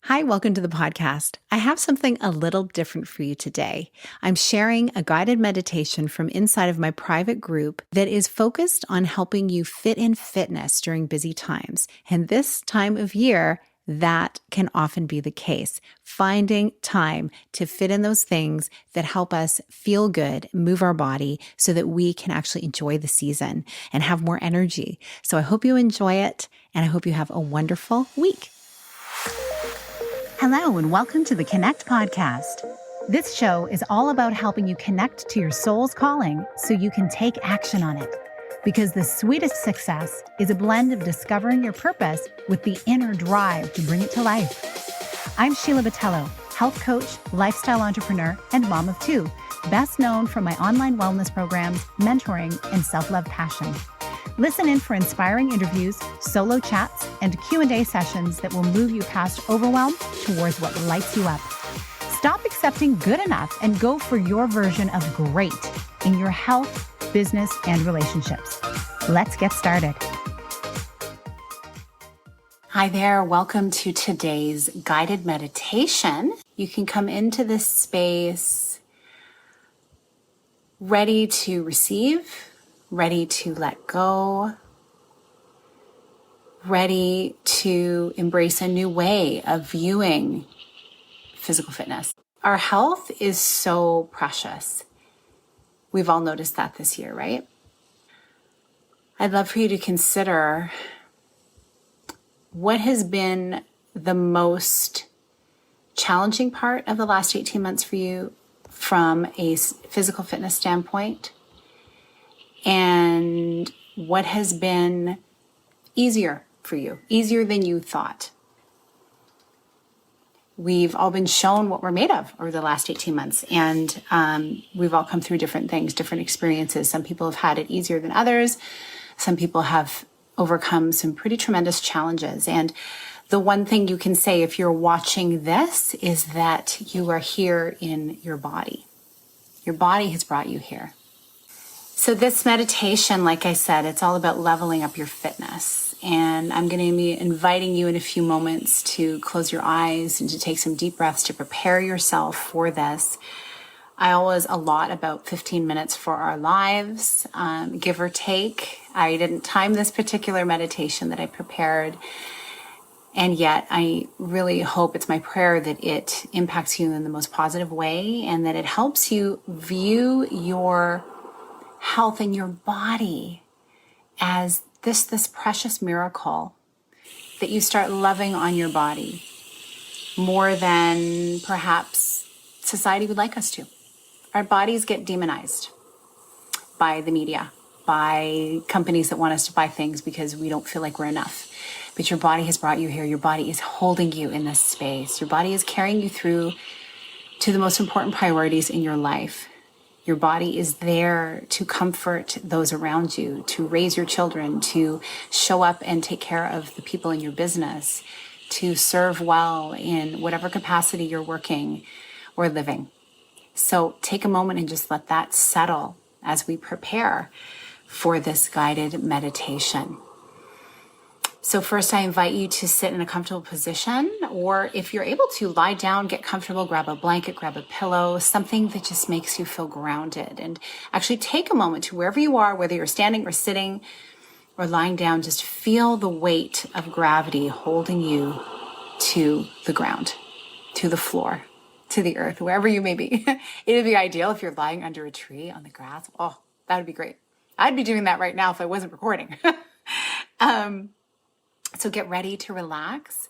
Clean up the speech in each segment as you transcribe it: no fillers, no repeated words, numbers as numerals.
Hi, welcome to the podcast. I have something a little different for you today. I'm sharing a guided meditation from inside of my private group that is focused on helping you fit in fitness during busy times. And this time of year, that can often be the case. Finding time to fit in those things that help us feel good, move our body so that we can actually enjoy the season and have more energy. So I hope you enjoy it, and I hope you have a wonderful week. Hello, and welcome to the Connect podcast. This show is all about helping you connect to your soul's calling so you can take action on it. Because the sweetest success is a blend of discovering your purpose with the inner drive to bring it to life. I'm Sheila, health coach, lifestyle entrepreneur, and mom of two, best known for my online wellness programs, mentoring, and self-love passion. Listen in for inspiring interviews, solo chats, and Q&A sessions that will move you past overwhelm towards what lights you up. Stop accepting good enough and go for your version of great in your health, business, and relationships. Let's get started. Hi there. Welcome to today's guided meditation. You can come into this space ready to receive, ready to let go, ready to embrace a new way of viewing physical fitness. Our health is so precious. We've all noticed that this year, right? I'd love for you to consider what has been the most challenging part of the last 18 months for you from a physical fitness standpoint, and what has been easier for you, easier than you thought. We've all been shown what we're made of over the last 18 months, and we've all come through different things, different experiences. Some people have had it easier than others. Some people have overcome some pretty tremendous challenges. And the one thing you can say if you're watching this is that you are here in your body. Your body has brought you here. So this meditation, like I said, it's all about leveling up your fitness. And I'm going to be inviting you in a few moments to close your eyes and to take some deep breaths to prepare yourself for this. I always allot about 15 minutes for our lives, give or take. I didn't time this particular meditation that I prepared. And yet I really hope, it's my prayer that it impacts you in the most positive way and that it helps you view your health in your body as this precious miracle, that you start loving on your body more than perhaps society would like us to. Our bodies get demonized by the media, by companies that want us to buy things because we don't feel like we're enough. But your body has brought you here. Your body is holding you in this space. Your body is carrying you through to the most important priorities in your life. Your body is there to comfort those around you, to raise your children, to show up and take care of the people in your business, to serve well in whatever capacity you're working or living. So take a moment and just let that settle as we prepare for this guided meditation. So first, I invite you to sit in a comfortable position, or if you're able to, lie down, get comfortable, grab a blanket, grab a pillow, something that just makes you feel grounded. And actually take a moment to wherever you are, whether you're standing or sitting or lying down, just feel the weight of gravity holding you to the ground, to the floor, to the earth, wherever you may be. It would be ideal if you're lying under a tree on the grass. Oh, that would be great. I'd be doing that right now if I wasn't recording. So get ready to relax.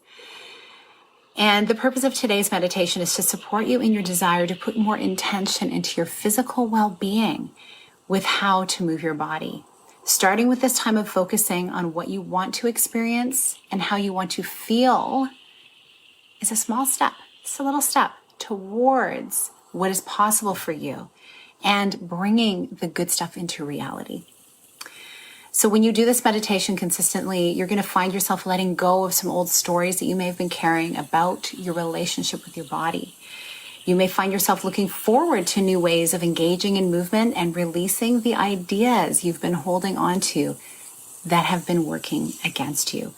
And the purpose of today's meditation is to support you in your desire to put more intention into your physical well-being with how to move your body. Starting with this time of focusing on what you want to experience and how you want to feel is a small step. It's a little step towards what is possible for you and bringing the good stuff into reality. So when you do this meditation consistently, you're going to find yourself letting go of some old stories that you may have been carrying about your relationship with your body. You may find yourself looking forward to new ways of engaging in movement and releasing the ideas you've been holding on to that have been working against you.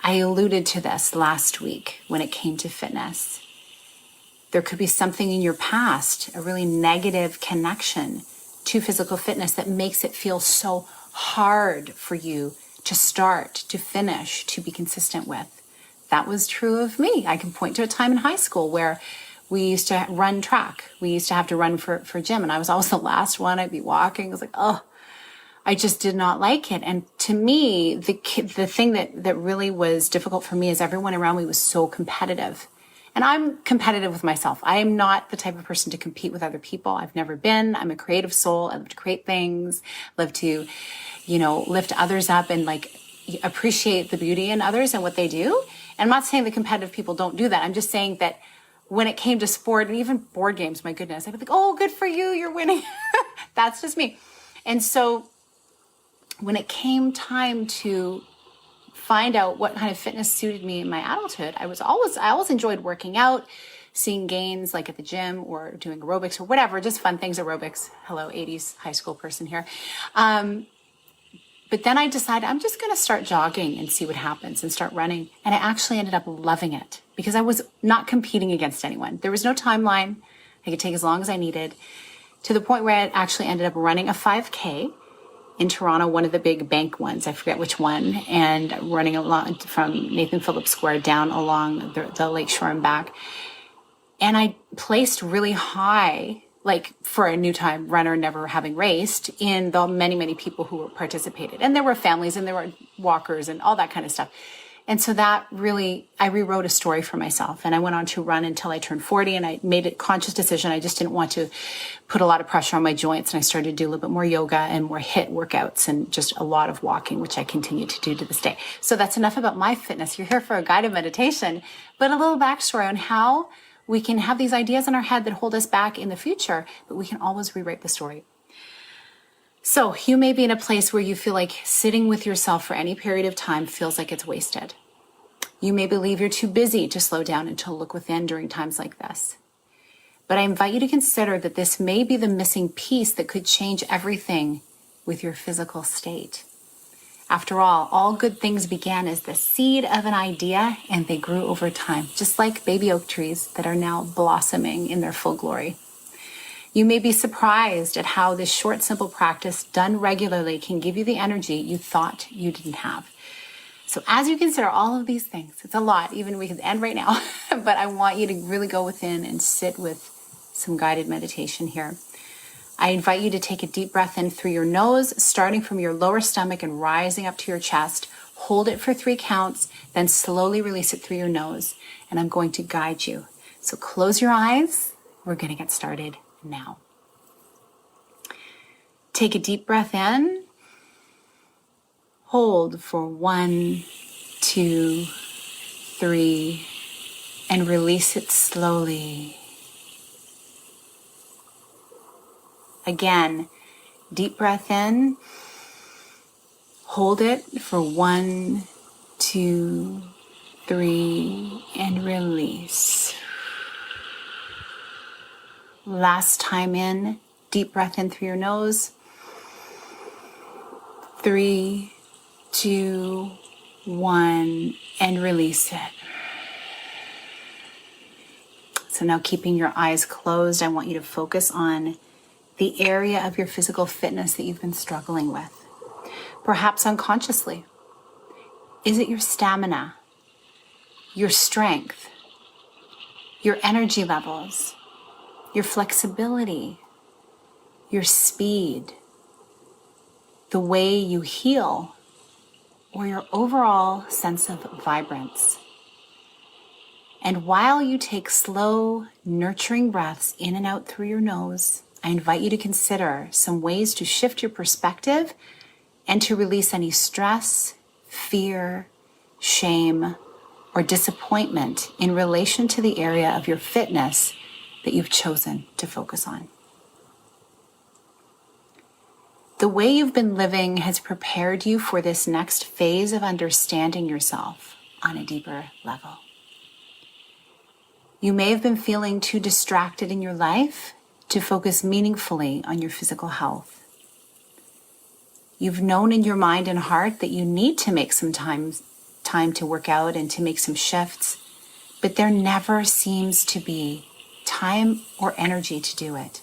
I alluded to this last week when it came to fitness. There could be something in your past, a really negative connection to physical fitness that makes it feel so hard for you to start, to finish, to be consistent with. That was true of me. I can point to a time in high school where we used to run track. We used to have to run for gym, and I was always the last one. I'd be walking. I was like, oh, I just did not like it. And to me, the thing that really was difficult for me is everyone around me was so competitive. And I'm competitive with myself. I am not the type of person to compete with other people. I've never been. I'm a creative soul. I love to create things, love to, lift others up and appreciate the beauty in others and what they do. And I'm not saying the competitive people don't do that. I'm just saying that when it came to sport and even board games, my goodness, I'd be like, oh, good for you. You're winning. That's just me. And so when it came time to find out what kind of fitness suited me in my adulthood, I always enjoyed working out, seeing gains like at the gym or doing aerobics or whatever, just fun things, aerobics. Hello, 80s high school person here. But then I decided I'm just going to start jogging and see what happens and start running. And I actually ended up loving it because I was not competing against anyone. There was no timeline. I could take as long as I needed, to the point where I actually ended up running a 5K in Toronto, one of the big bank ones, I forget which one, and running along from Nathan Phillips Square down along the lakeshore and back. And I placed really high, for a new time runner never having raced, in the many, many people who participated. And there were families and there were walkers and all that kind of stuff. And so that really, I rewrote a story for myself, and I went on to run until I turned 40, and I made a conscious decision. I just didn't want to put a lot of pressure on my joints, and I started to do a little bit more yoga and more HIIT workouts and just a lot of walking, which I continue to do to this day. So that's enough about my fitness. You're here for a guided meditation, but a little backstory on how we can have these ideas in our head that hold us back in the future, but we can always rewrite the story. So you may be in a place where you feel like sitting with yourself for any period of time feels like it's wasted. You may believe you're too busy to slow down and to look within during times like this. But I invite you to consider that this may be the missing piece that could change everything with your physical state. After all good things began as the seed of an idea, and they grew over time, just like baby oak trees that are now blossoming in their full glory. You may be surprised at how this short, simple practice done regularly can give you the energy you thought you didn't have. So as you consider all of these things, it's a lot, even we could end right now, but I want you to really go within and sit with some guided meditation here. I invite you to take a deep breath in through your nose, starting from your lower stomach and rising up to your chest. Hold it for 3 counts, then slowly release it through your nose, and I'm going to guide you. So close your eyes. We're going to get started now. Take a deep breath in. Hold for 1, 2, 3, and release it slowly. Again, deep breath in. Hold it for 1, 2, 3, and release. Last time in, deep breath in through your nose. 3, 2, 1, and release it. So now, keeping your eyes closed, I want you to focus on the area of your physical fitness that you've been struggling with, perhaps unconsciously. Is it your stamina, your strength, your energy levels, your flexibility, your speed, the way you heal, or your overall sense of vibrance? And while you take slow, nurturing breaths in and out through your nose, I invite you to consider some ways to shift your perspective and to release any stress, fear, shame, or disappointment in relation to the area of your fitness that you've chosen to focus on. The way you've been living has prepared you for this next phase of understanding yourself on a deeper level. You may have been feeling too distracted in your life to focus meaningfully on your physical health. You've known in your mind and heart that you need to make some time time to work out and to make some shifts, but there never seems to be time or energy to do it.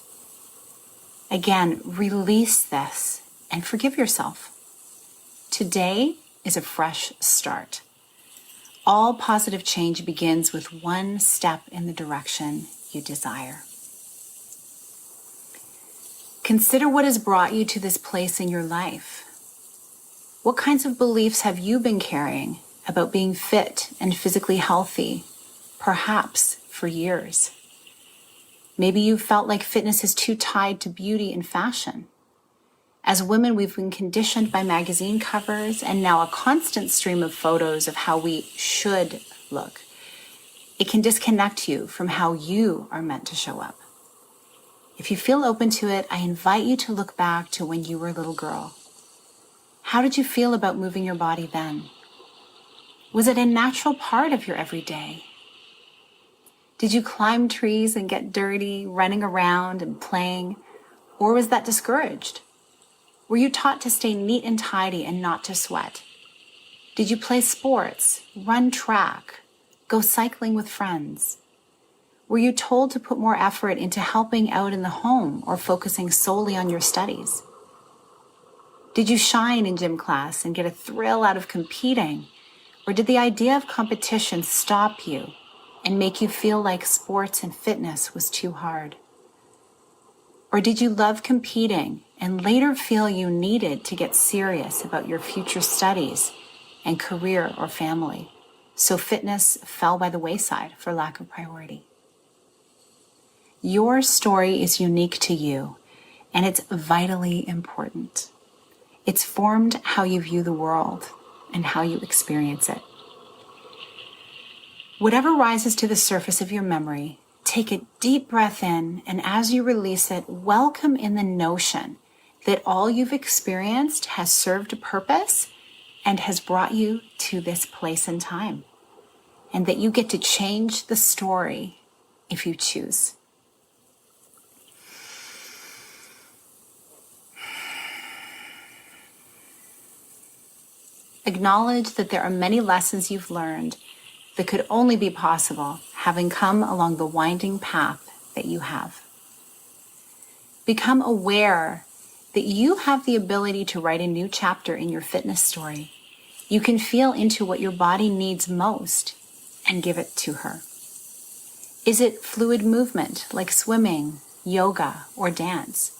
Again, release this and forgive yourself. Today is a fresh start. All positive change begins with one step in the direction you desire. Consider what has brought you to this place in your life. What kinds of beliefs have you been carrying about being fit and physically healthy, perhaps for years? Maybe you felt like fitness is too tied to beauty and fashion. As women, we've been conditioned by magazine covers and now a constant stream of photos of how we should look. It can disconnect you from how you are meant to show up. If you feel open to it, I invite you to look back to when you were a little girl. How did you feel about moving your body then? Was it a natural part of your everyday? Did you climb trees and get dirty, running around and playing? Or was that discouraged? Were you taught to stay neat and tidy and not to sweat? Did you play sports, run track, go cycling with friends? Were you told to put more effort into helping out in the home or focusing solely on your studies? Did you shine in gym class and get a thrill out of competing? Or did the idea of competition stop you and make you feel like sports and fitness was too hard? Or did you love competing and later feel you needed to get serious about your future studies and career or family, so fitness fell by the wayside for lack of priority? Your story is unique to you, and it's vitally important. It's formed how you view the world and how you experience it. Whatever rises to the surface of your memory, take a deep breath in, and as you release it, welcome in the notion that all you've experienced has served a purpose and has brought you to this place in time, and that you get to change the story if you choose. Acknowledge that there are many lessons you've learned that could only be possible having come along the winding path that you have. Become aware that you have the ability to write a new chapter in your fitness story. You can feel into what your body needs most and give it to her. Is it fluid movement like swimming, yoga, or dance?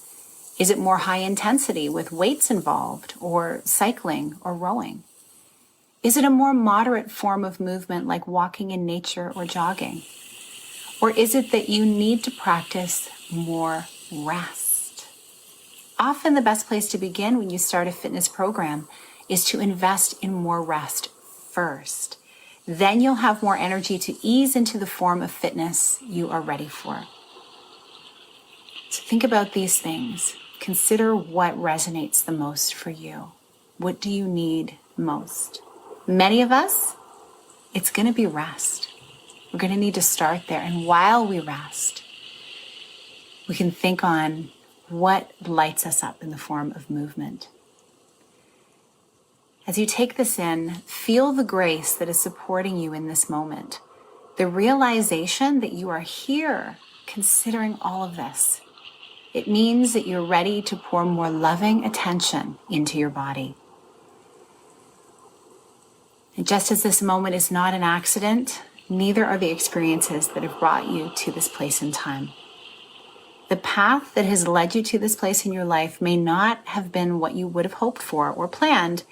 Is it more high intensity with weights involved, or cycling or rowing? Is it a more moderate form of movement like walking in nature or jogging? Or is it that you need to practice more rest? Often the best place to begin when you start a fitness program is to invest in more rest first. Then you'll have more energy to ease into the form of fitness you are ready for. So think about these things. Consider what resonates the most for you. What do you need most? Many of us, it's going to be rest. We're going to need to start there. And while we rest, we can think on what lights us up in the form of movement. As you take this in, feel the grace that is supporting you in this moment. The realization that you are here considering all of this. It means that you're ready to pour more loving attention into your body. And just as this moment is not an accident, neither are the experiences that have brought you to this place in time. The path that has led you to this place in your life may not have been what you would have hoped for or planned,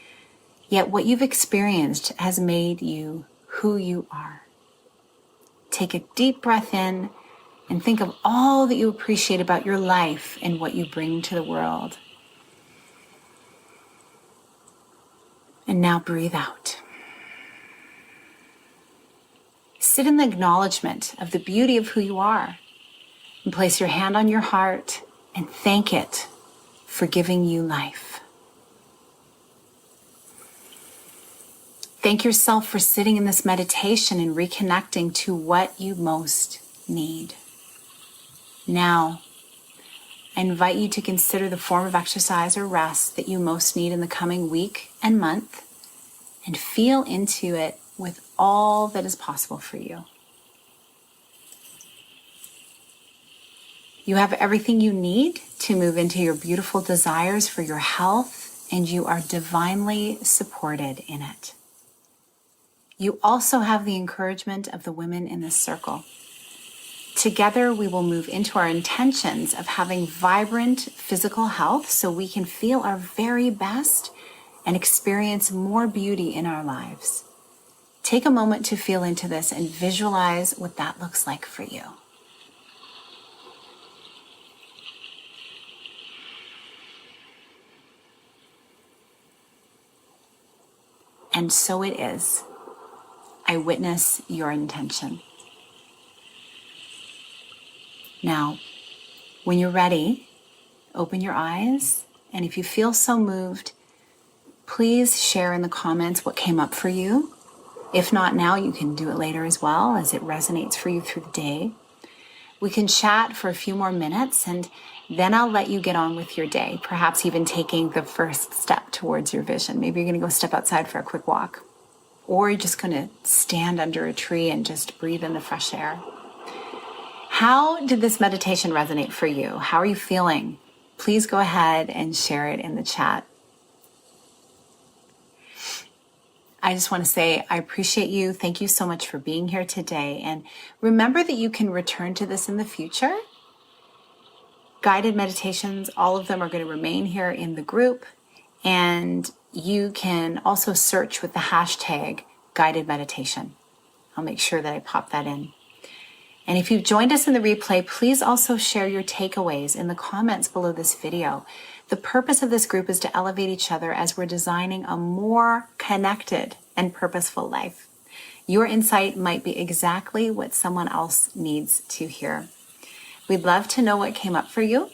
yet what you've experienced has made you who you are. Take a deep breath in and think of all that you appreciate about your life and what you bring to the world. And now breathe out. Sit in the acknowledgement of the beauty of who you are, and place your hand on your heart and thank it for giving you life. Thank yourself for sitting in this meditation and reconnecting to what you most need. Now, I invite you to consider the form of exercise or rest that you most need in the coming week and month, and feel into it with all that is possible for you. You have everything you need to move into your beautiful desires for your health, and you are divinely supported in it. You also have the encouragement of the women in this circle. Together, we will move into our intentions of having vibrant physical health so we can feel our very best and experience more beauty in our lives. Take a moment to feel into this and visualize what that looks like for you. And so it is. I witness your intention. Now, when you're ready, open your eyes, and if you feel so moved, please share in the comments what came up for you. If not now, you can do it later as well as it resonates for you through the day. We can chat for a few more minutes, and then I'll let you get on with your day, perhaps even taking the first step towards your vision. Maybe you're going to go step outside for a quick walk, or you're just going to stand under a tree and just breathe in the fresh air. How did this meditation resonate for you? How are you feeling? Please go ahead and share it in the chat. I just want to say I appreciate you. Thank you so much for being here today. And remember that you can return to this in the future. Guided meditations, all of them are going to remain here in the group. And you can also search with the hashtag guided meditation. I'll make sure that I pop that in. And if you've joined us in the replay, please also share your takeaways in the comments below this video. The purpose of this group is to elevate each other as we're designing a more connected and purposeful life. Your insight might be exactly what someone else needs to hear. We'd love to know what came up for you,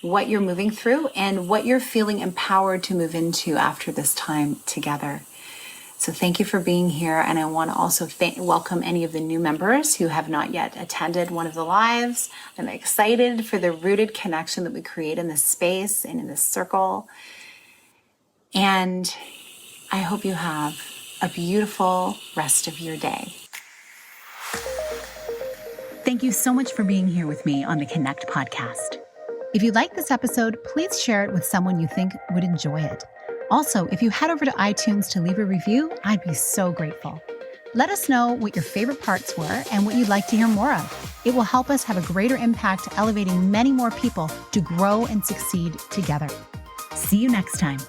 what you're moving through, and what you're feeling empowered to move into after this time together. So thank you for being here, and I want to also welcome any of the new members who have not yet attended one of the lives. I'm excited for the rooted connection that we create in this space and in this circle. And I hope you have a beautiful rest of your day. Thank you so much for being here with me on the Connect podcast. If you like this episode, please share it with someone you think would enjoy it. Also, if you head over to iTunes to leave a review, I'd be so grateful. Let us know what your favorite parts were and what you'd like to hear more of. It will help us have a greater impact, elevating many more people to grow and succeed together. See you next time.